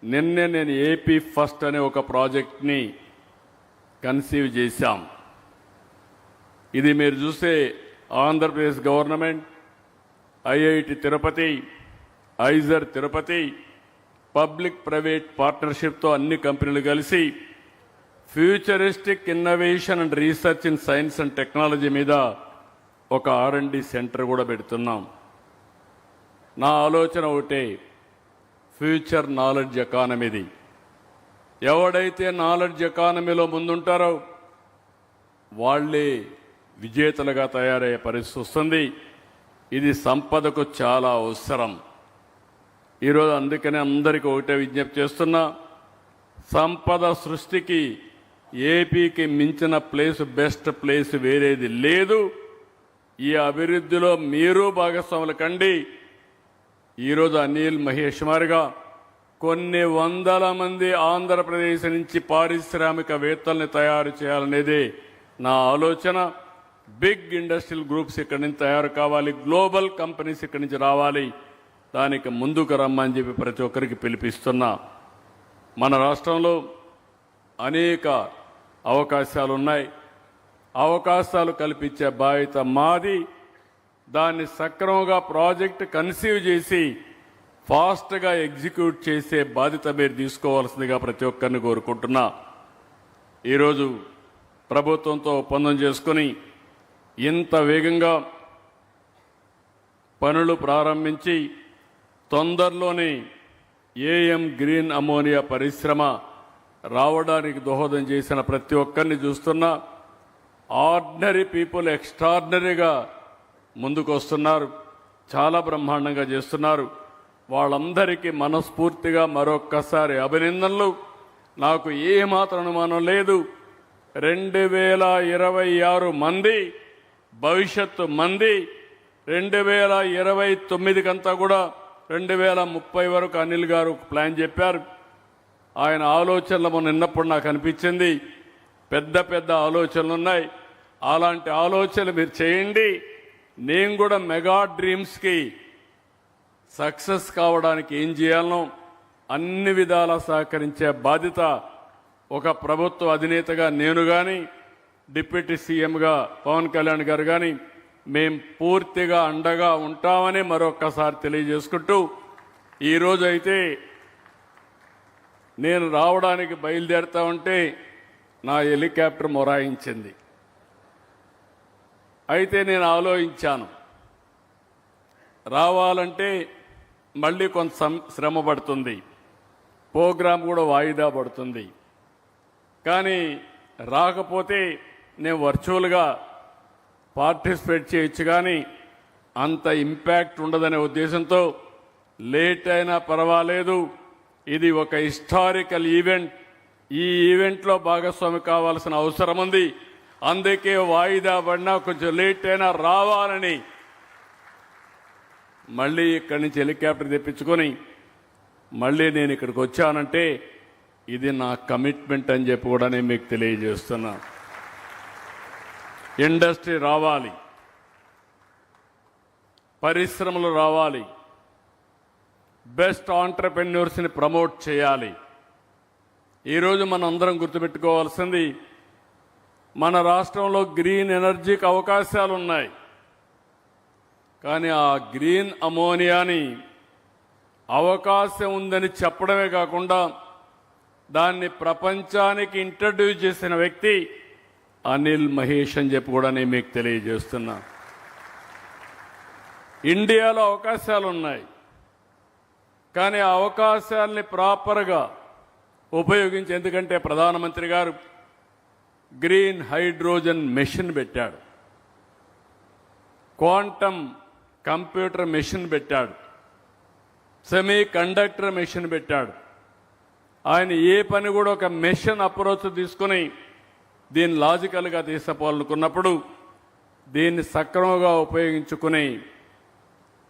నిన్నే నేను ఏపీ ఫస్ట్ అనే ఒక ప్రాజెక్ట్ని కన్సీవ్ చేశాం. ఇది మీరు చూస్తే Andhra Pradesh government, IIT Tirupati, IISER Tirupati, public private పార్ట్నర్షిప్తో అన్ని కంపెనీలు కలిసి futuristic innovation and research in science and technology మీద ఒక R&D సెంటర్ కూడా పెడుతున్నాం. నా ఆలోచన ఒకటే, ఫ్యూచర్ నాలెడ్జ్ ఎకానమీది. ఎవడైతే నాలెడ్జ్ ఎకానమీలో ముందుంటారో వాళ్లే విజేతలుగా తయారయ్యే పరిస్థితి వస్తుంది. ఇది సంపదకు చాలా అవసరం. ఈరోజు అందుకనే అందరికీ ఒకటే విజ్ఞప్తి చేస్తున్నా, సంపద సృష్టికి ఏపీకి మించిన ప్లేస్, బెస్ట్ ప్లేస్ వేరేది లేదు. ఈ అభివృద్ధిలో మీరు భాగస్వాములు కండి. ఈరోజు అనిల్ మహేష్ మారిగా కొన్ని వందల మంది ఆంధ్రప్రదేశ్ నుంచి పారిశ్రామికవేత్తల్ని తయారు చేయాలనేదే నా ఆలోచన. బిగ్ ఇండస్ట్రియల్ గ్రూప్స్ ఇక్కడి నుంచి తయారు కావాలి, గ్లోబల్ కంపెనీస్ ఇక్కడి నుంచి రావాలి. దానికి ముందుకు రమ్మని చెప్పి ప్రతి ఒక్కరికి పిలిపిస్తున్నా. మన రాష్ట్రంలో అనేక అవకాశాలు ఉన్నాయి. అవకాశాలు కల్పించే బాధ్యత మాది. దాన్ని సక్రమంగా ప్రాజెక్ట్ కన్సీవ్ చేసి ఫాస్ట్గా ఎగ్జిక్యూట్ చేసే బాధ్యత మీరు తీసుకోవాల్సిందిగా ప్రతి ఒక్కరిని కోరుకుంటున్నా. ఈరోజు ప్రభుత్వంతో ఒప్పందం చేసుకుని ఇంత వేగంగా పనులు ప్రారంభించి తొందరలోనే ఏఎం గ్రీన్ అమోనియా పరిశ్రమ రావడానికి దోహదం చేసిన ప్రతి ఒక్కరిని చూస్తున్నా. ఆర్డినరీ పీపుల్ ఎక్స్ట్రాడినరీగా ముందుకు వస్తున్నారు, చాలా బ్రహ్మాండంగా చేస్తున్నారు. వాళ్ళందరికీ మనస్ఫూర్తిగా మరొక్కసారి అభినందనలు. నాకు ఏమాత్రం అనుమానం లేదు, 2026 మంది భవిష్యత్తు మంది 2029 కంతా కూడా 2030 వరకు అనిల్ గారు ప్లాన్ చెప్పారు. ఆయన ఆలోచనలు నిన్నప్పుడు నాకు అనిపించింది పెద్ద పెద్ద ఆలోచనలు ఉన్నాయి. అలాంటి ఆలోచనలు మీరు చేయండి. నేను కూడా మెగా డ్రీమ్స్కి సక్సెస్ కావడానికి ఏం చేయాలనో అన్ని విధాలా సహకరించే బాధ్యత ఒక ప్రభుత్వ అధినేతగా నేను కానీ, డిప్యూటీ సీఎంగా పవన్ కళ్యాణ్ గారు కానీ మేం పూర్తిగా అండగా ఉంటామని మరొక్కసారి తెలియజేసుకుంటూ, ఈరోజు అయితే నేను రావడానికి బయలుదేరుతా ఉంటే నా హెలికాప్టర్ మొరాయించింది. అయితే నేను ఆలోచించాను, రావాలంటే మళ్ళీ కొంత శ్రమ పడుతుంది, ప్రోగ్రాం కూడా వాయిదా పడుతుంది. కానీ రాకపోతే నేను వర్చువల్గా పార్టిసిపేట్ చేయొచ్చు, కానీ అంత ఇంపాక్ట్ ఉండదనే ఉద్దేశంతో లేట్ అయినా పర్వాలేదు, ఇది ఒక హిస్టారికల్ ఈవెంట్, ఈ ఈవెంట్లో భాగస్వామి కావాల్సిన అవసరం ఉంది. అందుకే వాయిదా పడినా కొంచెం లేట్ అయినా రావాలని మళ్ళీ ఇక్కడి నుంచి హెలికాప్టర్ తెప్పించుకొని మళ్ళీ నేను ఇక్కడికి వచ్చానంటే ఇది నా కమిట్మెంట్ అని చెప్పి కూడా నేను మీకు తెలియజేస్తున్నా. ఇండస్ట్రీ రావాలి, పరిశ్రమలు రావాలి, బెస్ట్ ఆంటర్ప్రెన్యూర్స్ని ప్రమోట్ చేయాలి. ఈరోజు మనం అందరం గుర్తుపెట్టుకోవాల్సింది, మన రాష్ట్రంలో గ్రీన్ ఎనర్జీకి అవకాశాలు ఉన్నాయి. కానీ ఆ గ్రీన్ అమోనియాని అవకాశం ఉందని చెప్పడమే కాకుండా దాన్ని ప్రపంచానికి ఇంట్రడ్యూస్ చేసిన వ్యక్తి అనిల్ మహేష్ అని చెప్పి కూడా నేను మీకు తెలియజేస్తున్నా. ఇండియాలో అవకాశాలు ఉన్నాయి, కానీ ఆ అవకాశాలని ప్రాపర్గా ఉపయోగించి, ఎందుకంటే ప్రధానమంత్రి గారు గ్రీన్ హైడ్రోజన్ మిషన్ పెట్టాడు. క్వాంటమ్ కంప్యూటర్ మెషిన్ పెట్టాడు, సెమీ కండక్టర్ మెషిన్ పెట్టాడు. ఆయన ఏ పని కూడా ఒక మెషిన్ అప్రోచ్ తీసుకుని దీన్ని లాజికల్గా తీసుకోవాలనుకున్నప్పుడు దీన్ని సక్రమంగా ఉపయోగించుకుని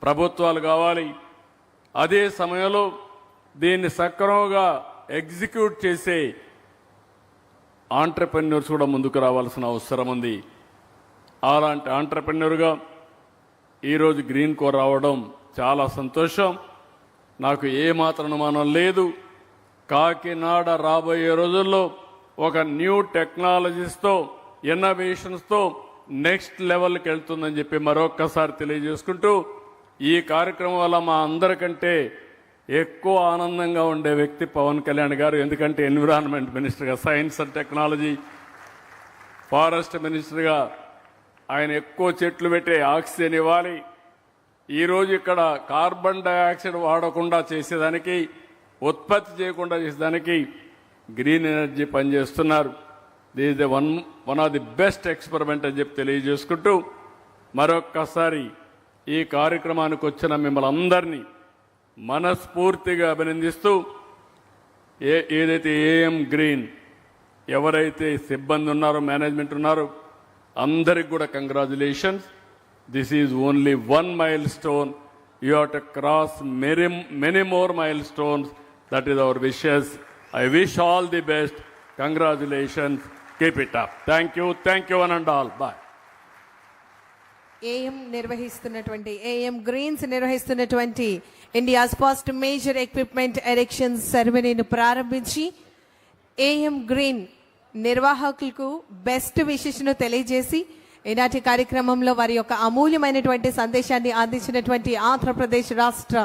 ప్రభుత్వాలు కావాలి. అదే సమయంలో దీన్ని సక్రమంగా ఎగ్జిక్యూట్ చేసే ఆంటర్‌ప్రెన్యూర్స్ కూడా ముందుకు రావాల్సిన అవసరం ఉంది. అలాంటి ఆంటర్‌ప్రెన్యూర్గా ఈరోజు గ్రీన్ కో రావడం చాలా సంతోషం. నాకు ఏమాత్రం అనుమానం లేదు, కాకినాడ రాబోయే రోజుల్లో ఒక న్యూ టెక్నాలజీస్తో ఇన్నోవేషన్స్తో నెక్స్ట్ లెవెల్కి వెళ్తుందని చెప్పి మరొక్కసారి తెలియజేసుకుంటూ, ఈ కార్యక్రమం వల్ల మా అందరికంటే ఎక్కువ ఆనందంగా ఉండే వ్యక్తి పవన్ కళ్యాణ్ గారు. ఎందుకంటే ఎన్విరాన్మెంట్ మినిస్టర్గా, సైన్స్ అండ్ టెక్నాలజీ, ఫారెస్ట్ మినిస్టర్గా ఆయన ఎక్కువ చెట్లు పెట్టే ఆక్సిజన్ ఇవ్వాలి. ఈరోజు ఇక్కడ కార్బన్ డైఆక్సైడ్ వాడకుండా చేసేదానికి, ఉత్పత్తి చేయకుండా చేసేదానికి గ్రీన్ ఎనర్జీ పనిచేస్తున్నారు. This the one of the best experiment అని చెప్పి తెలియజేసుకుంటూ, మరొక్కసారి ఈ కార్యక్రమానికి వచ్చిన మిమ్మల్ని అందరినీ మనస్ఫూర్తిగా అభినందిస్తూ, ఏదైతే ఏఎం గ్రీన్ ఎవరైతే సిబ్బంది ఉన్నారో, మేనేజ్మెంట్ ఉన్నారో, అందరికి కూడా congratulations. This is only one milestone. You have to cross many more milestones. That is our wishes. I wish all the best. Congratulations. Keep it up. Thank you one and all. Bye. AM greens నిర్వహిస్తున్నటువంటి India's first major equipment erection సెరమనీని ప్రారంభించి AM green నిర్వాహకులకు best విషెస్ను తెలియజేసి ఈనాటి కార్యక్రమంలో వారి యొక్క అమూల్యమైనటువంటి సందేశాన్ని అందించినటువంటి ఆంధ్రప్రదేశ్ రాష్ట్ర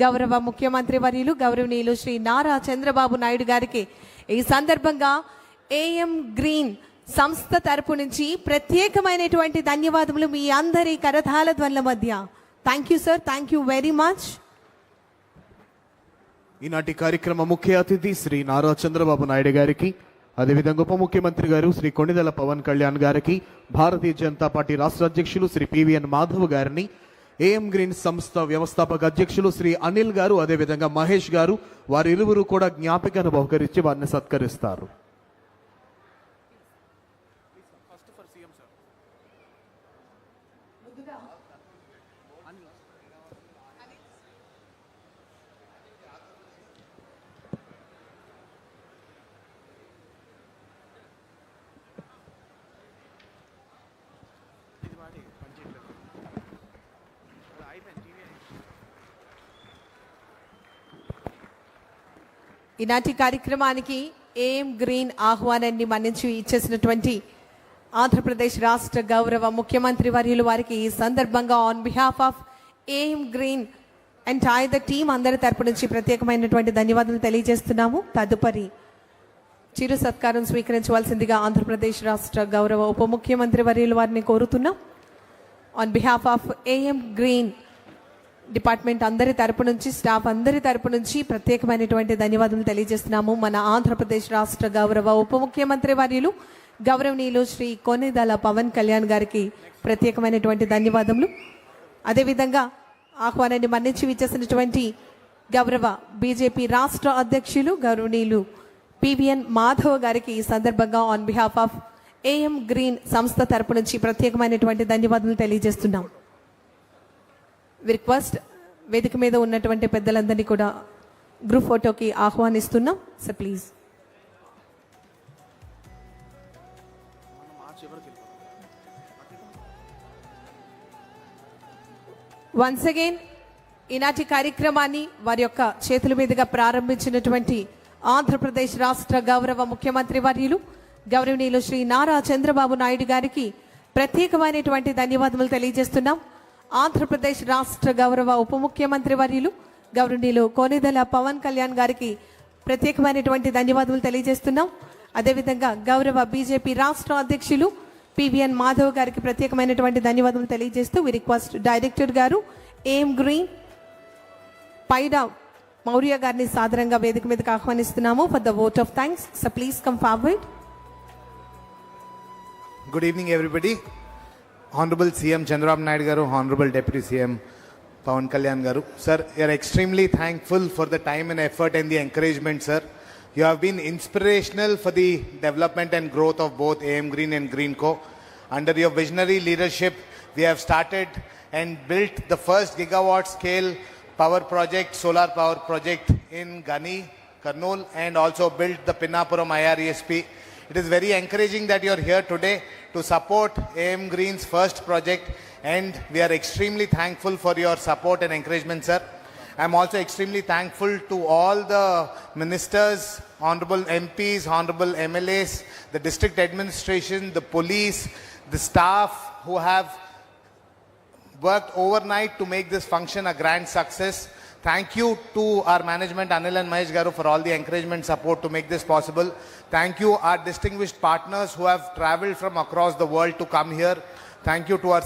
గౌరవ ముఖ్యమంత్రి వర్యులు గౌరవనీయులు శ్రీ నారా చంద్రబాబు నాయుడు గారికి ఈ సందర్భంగా ఏఎం గ్రీన్ సంస్థ తరపు నుంచి ప్రత్యేకమైనటువంటి ధన్యవాదములు మీ అందరి కరతాళ ధ్వనుల మధ్య. Thank you sir, thank you very much. ఈనాటి కార్యక్రమ ముఖ్య అతిథి శ్రీ నారా చంద్రబాబు నాయుడు గారికి, అదేవిధంగా ఉప ముఖ్యమంత్రి గారు శ్రీ కొణిదెల పవన్ కళ్యాణ్ గారికి, భారతీయ జనతా పార్టీ రాష్ట్ర అధ్యక్షులు శ్రీ పివిఎన్ మాధవ్ గారిని, ఏఎం గ్రీన్ సంస్థ వ్యవస్థాపక అధ్యక్షులు శ్రీ అనిల్ గారు, అదేవిధంగా మహేష్ గారు, వారిరువురు కూడా జ్ఞాపికను బహుకరించి వారిని సత్కరిస్తారు. ఈనాటి కార్యక్రమానికి ఏఎం గ్రీన్ ఆహ్వానాన్ని మన్నించి ఇచ్చేసినటువంటి ఆంధ్రప్రదేశ్ రాష్ట్ర గౌరవ ముఖ్యమంత్రి వర్యులు వారికి ఈ సందర్భంగా on behalf of AM green and the team అందరి తరపు నుంచి ప్రత్యేకమైనటువంటి ధన్యవాదాలు తెలియజేస్తున్నాము. తదుపరి చిరు సత్కారం స్వీకరించవలసిందిగా ఆంధ్రప్రదేశ్ రాష్ట్ర గౌరవ ఉప ముఖ్యమంత్రి వర్యులు వారిని కోరుతున్నాం. On behalf of AM green department అందరి తరపు నుంచి, స్టాఫ్ అందరి తరపు నుంచి ప్రత్యేకమైనటువంటి ధన్యవాదాలు తెలియజేస్తున్నాము. మన ఆంధ్రప్రదేశ్ రాష్ట్ర గౌరవ ఉప ముఖ్యమంత్రి వర్యులు గౌరవనీయులు శ్రీ కొణిదెల పవన్ కళ్యాణ్ గారికి ప్రత్యేకమైనటువంటి ధన్యవాదములు. అదేవిధంగా ఆహ్వానాన్ని మన్నించి విచ్చేసినటువంటి గౌరవ బీజేపీ రాష్ట్ర అధ్యక్షులు గౌరవనీయులు పివిఎన్ మాధవ్ గారికి ఈ సందర్భంగా on behalf of AM green సంస్థ తరపు నుంచి ప్రత్యేకమైనటువంటి ధన్యవాదాలు తెలియజేస్తున్నాం. రిక్వెస్ట్, వేదిక మీద ఉన్నటువంటి పెద్దలందరినీ కూడా గ్రూప్ ఫోటోకి ఆహ్వానిస్తున్నాం. Sir please. వన్స్ అగైన్ ఈనాటి కార్యక్రమాన్ని వారి యొక్క చేతుల మీదుగా ప్రారంభించినటువంటి ఆంధ్రప్రదేశ్ రాష్ట్ర గౌరవ ముఖ్యమంత్రి వర్యులు గౌరవనీయులు శ్రీ నారా చంద్రబాబు నాయుడు గారికి ప్రత్యేకమైనటువంటి ధన్యవాదాలు తెలియజేస్తున్నాం. ఆంధ్రప్రదేశ్ రాష్ట్ర గౌరవ ఉప ముఖ్యమంత్రి వర్యులు గౌరవనీయులు కొణిదెల పవన్ కళ్యాణ్ గారికి ప్రత్యేకమైనటువంటి ధన్యవాదాలు తెలియజేస్తున్నాం. అదేవిధంగా గౌరవ బీజేపీ రాష్ట్ర అధ్యక్షులు పివిఎన్ మాధవ్ గారికి ప్రత్యేకమైనటువంటి ధన్యవాదాలు తెలియజేస్తూ we request director garu AM green Paida Maurya గారిని సాదరంగా వేదిక మీదకి ఆహ్వానిస్తున్నాము for the vote of thanks. So please come forward. Good evening, everybody. Honorable CM Chandrababu Naidu Garu, Honorable Deputy CM Pawan Kalyan Garu. Sir, we are extremely thankful for the time and effort and the encouragement, sir. You have been inspirational for the development and growth of both AM Green and Greenco. Under your visionary leadership, we have started and built the first gigawatt scale power project, solar power project in Gani, Kurnool, and also built the Pinnapuram IRESP. It is very encouraging that you are here today to support AM Green's first project, and we are extremely thankful for your support and encouragement, sir. I am also extremely thankful to all the ministers, honorable MPs, honorable MLAs, the district administration, the police, the staff who have worked overnight to make this function a grand success. Thank you to our management, Anil and Mahesh Garu, for all the encouragement support to make this possible. Thank you, our distinguished partners who have traveled from across the world to come here. Thank you to our